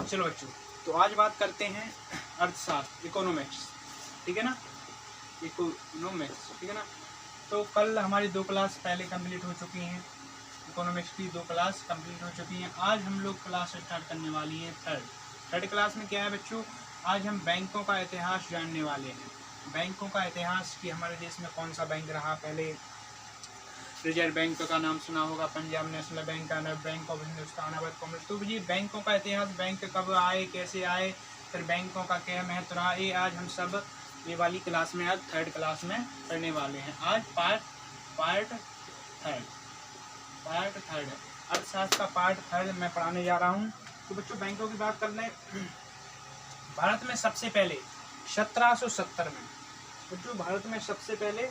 चलो बच्चों, तो आज बात करते हैं अर्थशास्त्र, इकोनॉमिक्स, ठीक है ना, इकोनॉमिक्स, ठीक है ना। तो कल हमारी 2 क्लास पहले कंप्लीट हो चुकी हैं, इकोनॉमिक्स की 2 क्लास कंप्लीट हो चुकी हैं। आज हम लोग क्लास स्टार्ट करने वाली हैं थर्ड क्लास में। क्या है बच्चों, आज हम बैंकों का इतिहास जानने वाले हैं। बैंकों का इतिहास कि हमारे देश में कौन सा बैंक रहा पहले। रिजर्व बैंक का नाम सुना होगा, Punjab national bank, Canara bank of Hindustan, Awadh commerce. तो ये बैंकों का इतिहास, बैंक कब आए, कैसे आए, फिर बैंकों का क्या महत्व रहा, ये आज हम सब ये वाली क्लास में, आज थर्ड क्लास में पढ़ने वाले हैं। आज पार्ट थर्ड अर्थशास्त्र का पार्ट थर्ड मैं पढ़ाने जा रहा हूँ। तो बच्चों बैंकों की बात कर लें, भारत में सबसे पहले 1770 में, बच्चों भारत में सबसे पहले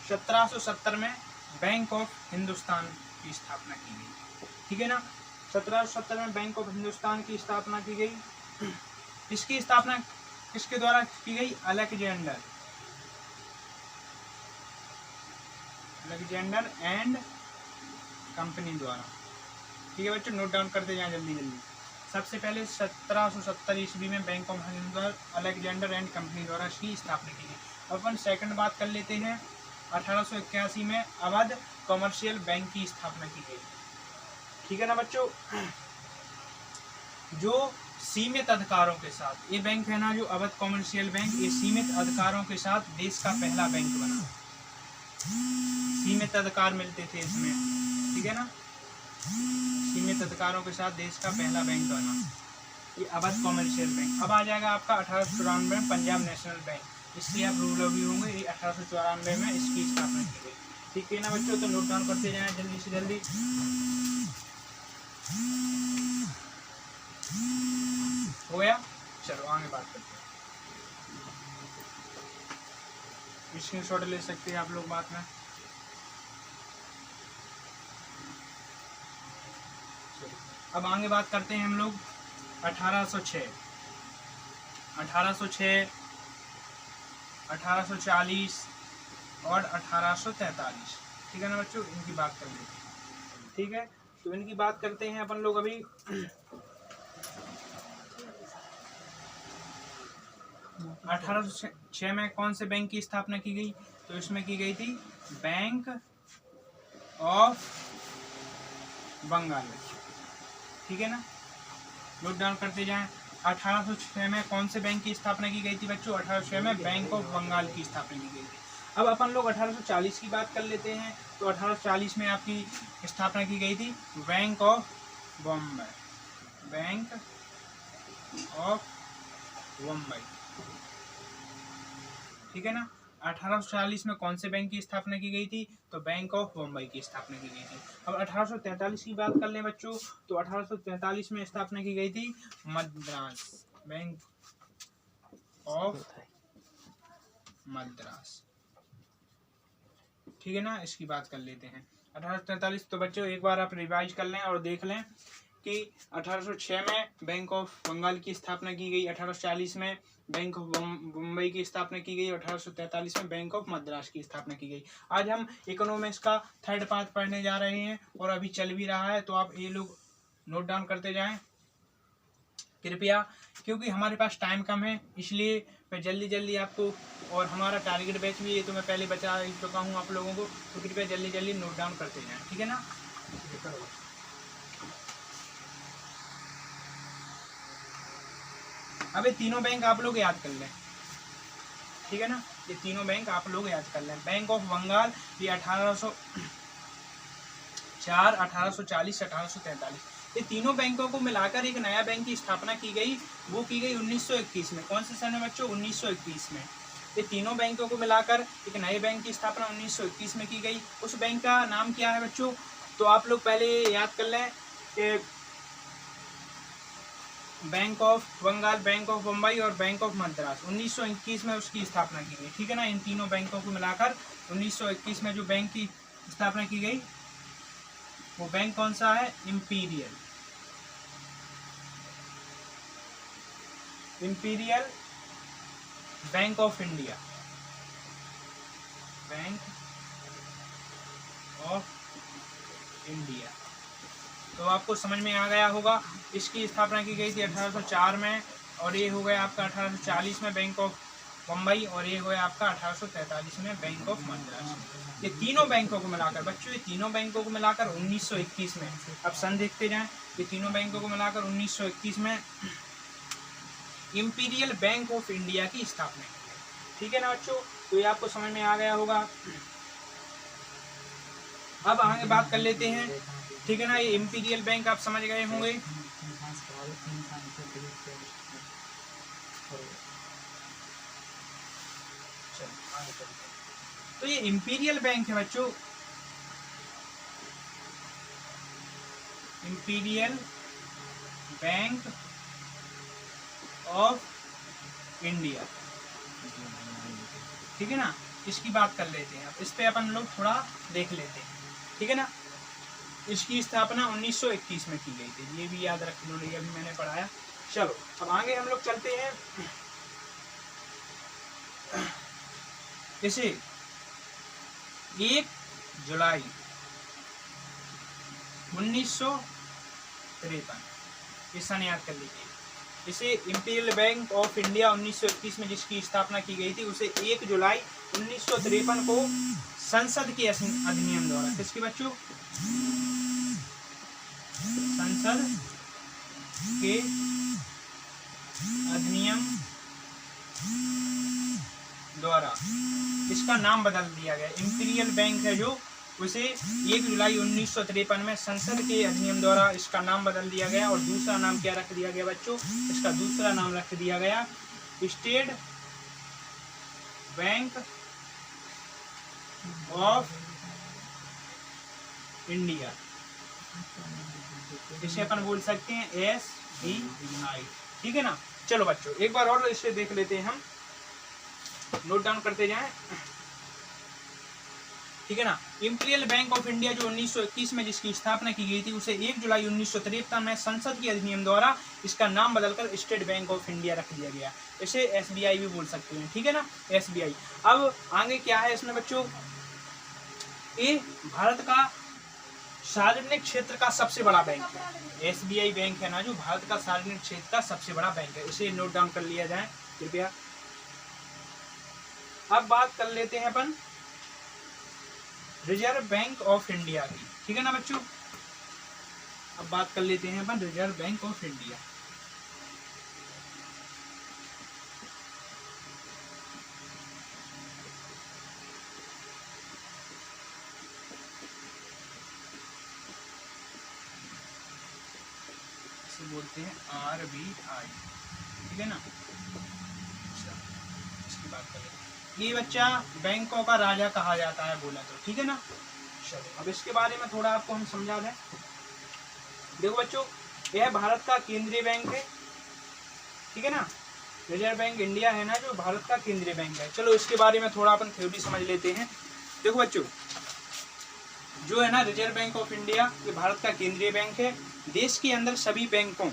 1770 में बैंक ऑफ हिंदुस्तान की स्थापना की गई, ठीक है ना। 1770 में बैंक ऑफ हिंदुस्तान की स्थापना की गई। इसकी स्थापना किसके द्वारा की गई? अलेक्जेंडर एंड कंपनी द्वारा, ठीक है बच्चों, नोट डाउन करते जाएं जल्दी जल्दी। सबसे पहले 1770 ईस्वी में bank of Hindustan Alexander and company द्वारा इसकी स्थापना की गई। अब अपन सेकंड बात कर लेते हैं, 1881 में अवध कॉमर्शियल बैंक की स्थापना की गई, ठीक है ना बच्चों। जो सीमित अधिकारों के साथ ये बैंक है ना, जो अवध कॉमर्शियल बैंक, ये सीमित अधिकारों के साथ देश का पहला बैंक बना। सीमित अधिकार मिलते थे इसमें, ठीक है ना, सीमित अधिकारों के साथ देश का पहला बैंक बना ये अवध कॉमर्शियल बैंक। अब आ जाएगा आपका 1894 में पंजाब नेशनल बैंक, इसलिए आप रूल भी होंगे। ये 1894 में इसकी स्थापना की गई, ठीक है ना बच्चों। तो नोट डाउन करते जाएं जल्दी से जल्दी। हो गया, चलो आगे बात करते हैं। स्क्रीनशॉट ले सकते हैं आप लोग बात में। अब आगे बात करते हैं हम लोग 1806, 1840 और 1843, ठीक है ना बच्चों, इनकी बात कर लेते हैं, ठीक है। तो इनकी बात करते हैं अपन लोग अभी। 1806 में कौन से बैंक की स्थापना की गई? तो इसमें की गई थी बैंक ऑफ बंगाल, ठीक है ना, नोट डाउन करते जाएं। 1806 में कौन से बैंक की स्थापना की गई थी बच्चों? 1806 में बैंक ऑफ बंगाल की स्थापना की गई थी। अब अपन लोग 1840 की बात कर लेते हैं। तो 1840 में आपकी स्थापना की गई थी bank of Bombay, bank of Bombay, ठीक है ना। 1840 में कौन से बैंक की स्थापना की गई थी? तो बैंक ऑफ बम्बई की स्थापना की गई थी। अब 1843 की बात कर लें बच्चों, तो 1843 में स्थापना की गई थी मद्रास, बैंक ऑफ मद्रास, ठीक है ना, इसकी बात कर लेते हैं 1843। तो बच्चों एक बार आप रिवाइज कर लें और देख लें कि 1806 में बैंक ऑफ बंगाल की स्थापना की गई, 1840 में बैंक ऑफ मुंबई की स्थापना की गई, 1843 में बैंक ऑफ मद्रास की स्थापना की गई। आज हम इकोनॉमिक्स का थर्ड पार्ट पढ़ने जा रहे हैं और अभी चल भी रहा है, तो आप ये लोग नोट डाउन करते जाएं कृपया, क्योंकि हमारे पास टाइम कम है, इसलिए मैं जल्दी जल्दी आपको, और हमारा टारगेट बैच भी है तो मैं पहले बता चुका हूँ आप लोगों को, तो कृपया जल्दी जल्दी नोट डाउन करते जाएं, ठीक है ना। अब ये तीनों बैंक आप लोग याद कर लें, ठीक है ना, ये तीनों बैंक आप लोग याद कर लें। बैंक ऑफ बंगाल ये 1804, 1840, 1843, ये तीनों बैंकों को मिलाकर एक नया बैंक की स्थापना की गई, वो की गई 1921 में। कौन से सन में बच्चों? 1921 में। ये तीनों बैंकों को मिलाकर एक नए बैंक की स्थापना 1921 में की गई। उस बैंक का नाम क्या है बच्चों? तो आप लोग पहले याद कर लें कि bank of Bengal, bank of Bombay और बैंक ऑफ मद्रास 1921 में उसकी स्थापना की गई, ठीक है ना। इन तीनों बैंकों को मिलाकर 1921 में जो बैंक की स्थापना की गई, वो बैंक कौन सा है? Imperial bank of India, bank of India, तो आपको समझ में आ गया होगा। इसकी स्थापना की गई थी 1804 में, और ये हो गया आपका 1840 में बैंक ऑफ बम्बई, और ये हो गया आपका 1843 में बैंक ऑफ मद्रास। ये तीनों बैंकों को मिलाकर बच्चों, ये तीनों बैंकों को मिलाकर 1921 में, अब सन देखते जाएं, ये तीनों बैंकों को मिलाकर 1921 में इंपीरियल बैंक ऑफ इंडिया की स्थापना की है। ठीक है ना बच्चों, तो ये आपको समझ में आ गया होगा। अब आगे बात कर लेते हैं। ठीक है ना, ये इंपीरियल बैंक आप समझ गए होंगे। तो ये इंपीरियल बैंक है बच्चों, इंपीरियल बैंक ऑफ इंडिया। ठीक है ना, इसकी बात कर लेते हैं। अब इस पे अपन लोग थोड़ा देख लेते हैं। ठीक है ना, इसकी स्थापना 1921 में की गई थी, ये भी याद रख लो, ये अभी मैंने पढ़ाया। चलो अब आगे हम लोग चलते हैं। इसे 1 जुलाई 1953, ये सन याद कर लीजिए। इसे इंपीरियल बैंक ऑफ इंडिया 1921 में जिसकी स्थापना की गई थी, उसे 1 जुलाई 1953 को संसद के अधिनियम द्वारा, किसके बच्चों, संसद के अधिनियम द्वारा इसका नाम बदल दिया गया। इंपीरियल बैंक है जो, उसे 1 जुलाई 1953 में संसद के अधिनियम द्वारा इसका नाम बदल दिया गया। और दूसरा नाम क्या रख दिया गया बच्चों, इसका दूसरा नाम रख दिया गया स्टेट बैंक ऑफ इंडिया। इसे अपन बोल सकते हैं SBI। ठीक है ना, चलो बच्चों एक बार और इसे देख लेते हैं, हम नोट डाउन करते जाएं। ठीक है ना, इंपीरियल बैंक ऑफ इंडिया जो 1921 में जिसकी स्थापना की गई थी, उसे 1 जुलाई 1953 में संसद के अधिनियम द्वारा इसका नाम बदलकर स्टेट बैंक ऑफ इंडिया रख दिया गया। इसे SBI भी बोल सकते हैं। ठीक है ना, SBI। अब आगे क्या है इसमें बच्चों, ये भारत का सार्वजनिक क्षेत्र का सबसे बड़ा बैंक है। SBI बैंक है ना, जो भारत का सार्वजनिक क्षेत्र का सबसे बड़ा बैंक है। इसे नोट डाउन कर लिया जाए कृपया। अब बात कर लेते हैं अपन रिजर्व बैंक ऑफ इंडिया की। ठीक है ना बच्चों, अब बात कर लेते हैं अपन रिजर्व बैंक ऑफ इंडिया। इसे बोलते हैं RBI। ठीक है ना, इसकी बात कर लेते हैं। ये बच्चा बैंकों का राजा कहा जाता है बोला तो। ठीक है ना, चलो अब इसके बारे में थोड़ा आपको हम समझा दें। देखो बच्चों, यह भारत का केंद्रीय बैंक है। ठीक है ना, रिजर्व बैंक इंडिया है ना, जो भारत का केंद्रीय बैंक है। चलो इसके बारे में थोड़ा अपन थ्योरी समझ लेते हैं। देखो बच्चों, जो है ना रिजर्व बैंक ऑफ इंडिया, ये भारत का केंद्रीय बैंक है। देश के अंदर सभी बैंकों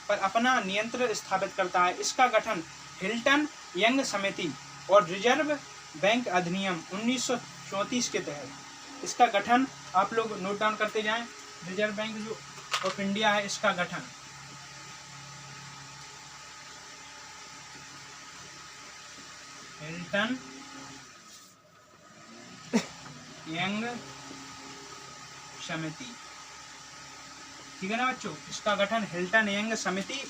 पर अपना नियंत्रण स्थापित करता है। इसका गठन हिल्टन यंग समिति और रिजर्व बैंक अधिनियम 1934 के तहत इसका गठन, आप लोग नोट डाउन करते जाएं। रिजर्व बैंक जो ऑफ इंडिया है, इसका गठन हिल्टन यंग समिति। ठीक है ना बच्चों, इसका गठन हिल्टन यंग समिति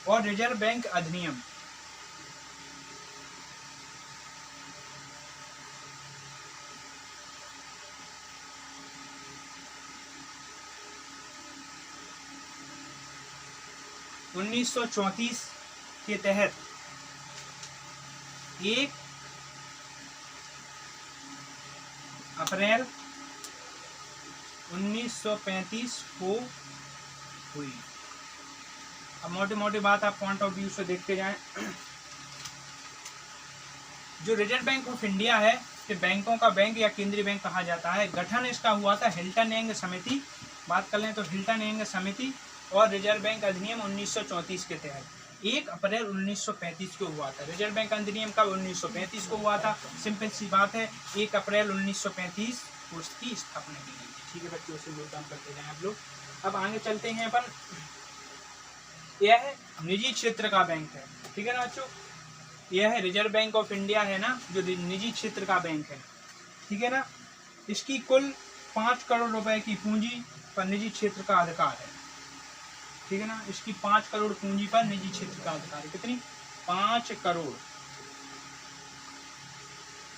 और रिजर्व बैंक अधिनियम 1934 के तहत 1 अप्रैल 1935 को हुई। अब मोटी मोटी बात आप पॉइंट ऑफ व्यू से देखते जाएं। जो रिजर्व बैंक ऑफ इंडिया है, कि बैंकों का बैंक या केंद्रीय बैंक कहा जाता है। गठन इसका हुआ था हिल्टन यंग समिति, बात कर लें तो हिल्टन यंग समिति और रिजर्व बैंक अधिनियम 1934 के तहत 1 अप्रैल 1935 को हुआ था। रिजर्व बैंक अधिनियम कब 1935 को हुआ था, सिंपल सी बात है, 1 अप्रैल 1935 को उसकी स्थापना की गई थी। ठीक है बच्चों, से योगदान करते जाएं आप लोग। अब आगे चलते हैं अपन, यह निजी क्षेत्र का बैंक है, ठीक है ना बच्चों। यह है रिजर्व बैंक ऑफ इंडिया है ना, जो निजी क्षेत्र का बैंक है, ठीक है ना। इसकी कुल 5 करोड़ रुपए की पूंजी पर निजी क्षेत्र का अधिकार है, ठीक है ना। इसकी 5 करोड़ पूंजी पर निजी क्षेत्र का अधिकार है। कितनी? 5 करोड़।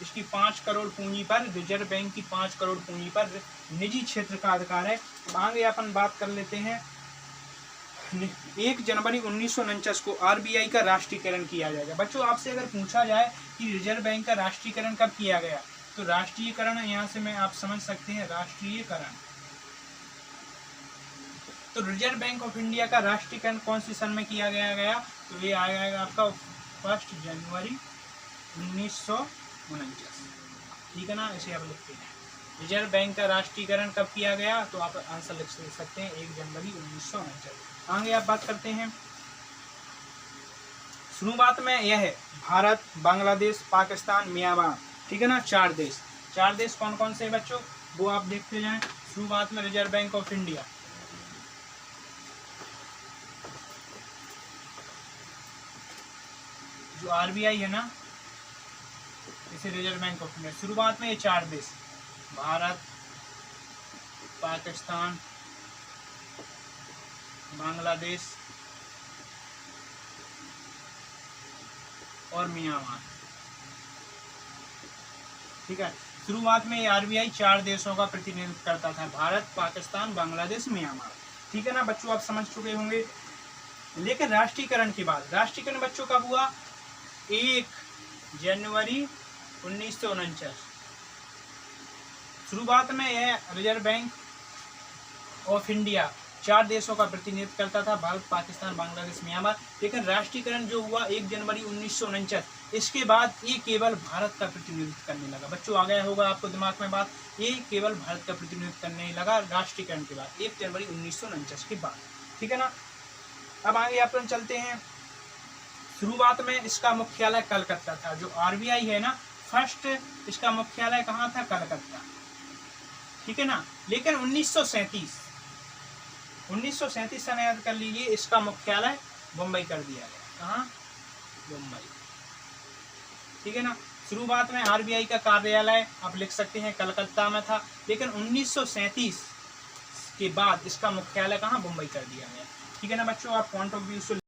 इसकी 5 करोड़ पूंजी पर, रिजर्व बैंक की 5 करोड़ पूंजी पर निजी क्षेत्र का अधिकार है। आगे अपन बात कर लेते हैं, 1 जनवरी 1949 को आरबीआई का राष्ट्रीयकरण किया जाएगा। बच्चों आपसे अगर पूछा जाए कि रिजर्व बैंक का राष्ट्रीयकरण कब किया गया, तो राष्ट्रीयकरण यहाँ से मैं आप समझ सकते हैं, राष्ट्रीयकरण, तो रिजर्व बैंक ऑफ इंडिया का राष्ट्रीयकरण कौन सी सन में किया गया, तो ये आएगा आपका 1 जनवरी 1949, ठीक है ना। इसे आप लिखते हैं, रिजर्व बैंक का राष्ट्रीयकरण कब किया गया, तो आप आंसर लिख सकते हैं 1 जनवरी 1949। आगे आप बात करते हैं, शुरुआत में यह है भारत, बांग्लादेश, पाकिस्तान, म्यांमार, ठीक है ना, 4 देश। 4 देश कौन कौन से बच्चों, वो आप देखते जाएं। शुरुआत में रिजर्व बैंक ऑफ इंडिया, जो आरबीआई है ना, इसे रिजर्व बैंक ऑफ इंडिया, शुरुआत में ये 4 देश, भारत, पाकिस्तान, बांग्लादेश और म्यांमार, ठीक है। शुरुआत में आरबीआई 4 देशों का प्रतिनिधित्व करता था, भारत, पाकिस्तान, बांग्लादेश, म्यांमार, ठीक है ना बच्चों, आप समझ चुके होंगे। लेकिन राष्ट्रीयकरण के बाद, राष्ट्रीयकरण बच्चों कब हुआ, 1 जनवरी 1949। शुरुआत में यह रिजर्व बैंक ऑफ इंडिया 4 देशों का प्रतिनिधित्व करता था, भारत, पाकिस्तान, बांग्लादेश, म्यांमार। लेकिन राष्ट्रीयकरण जो हुआ 1 जनवरी 1949, इसके बाद ये केवल भारत का प्रतिनिधित्व करने लगा। बच्चों आ गया होगा आपको दिमाग में बात, ये केवल भारत का प्रतिनिधित्व करने लगा राष्ट्रीयकरण के बाद, 1 जनवरी 1949 के बाद, ठीक है ना। अब आगे अपन चलते हैं, शुरुआत में इसका मुख्यालय कलकत्ता था, जो आरबीआई है ना, फर्स्ट इसका मुख्यालय कहाँ था, कलकत्ता, ठीक है ना। लेकिन 1937 सन याद कर लीजिए, इसका मुख्यालय मुंबई कर दिया गया, कहाँ, मुंबई, ठीक है ना। शुरुआत में आरबीआई का कार्यालय आप लिख सकते हैं कलकत्ता में था, लेकिन 1937 के बाद इसका मुख्यालय कहाँ, मुंबई कर दिया गया, ठीक है ना बच्चों। आप पॉइंट ऑफ व्यू से